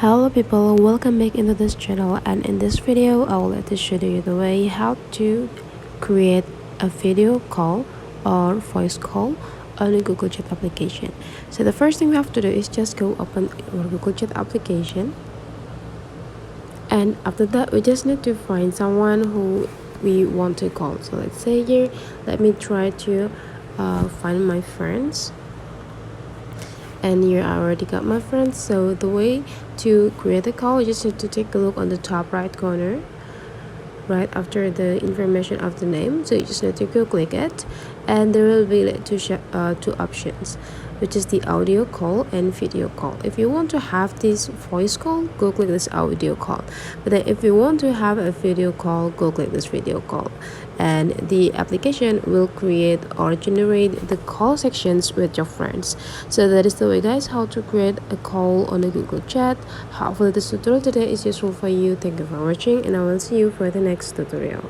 Hello people, welcome back into this channel, and in this video I will like to show you the way how to create a video call or voice call on a Google Chat application. So the first thing we have to do is just go open our Google Chat application, and after that we just need to find someone who we want to call. So let's say here, let me try to find my friends. And here I already got my friends. So the way to create a call, you just have to take a look on the top right corner right after the information of the name. So you just need to go click it, and there will be like two options, which is the audio call and video call. If you want to have this voice call, go click this audio call, but then if you want to have a video call, go click this video call, and the application will create or generate the call sections with your friends. So that is the way, guys, how to create a call on a Google Chat. Hopefully this tutorial today is useful for you. Thank you for watching, and I will see you for the next tutorial.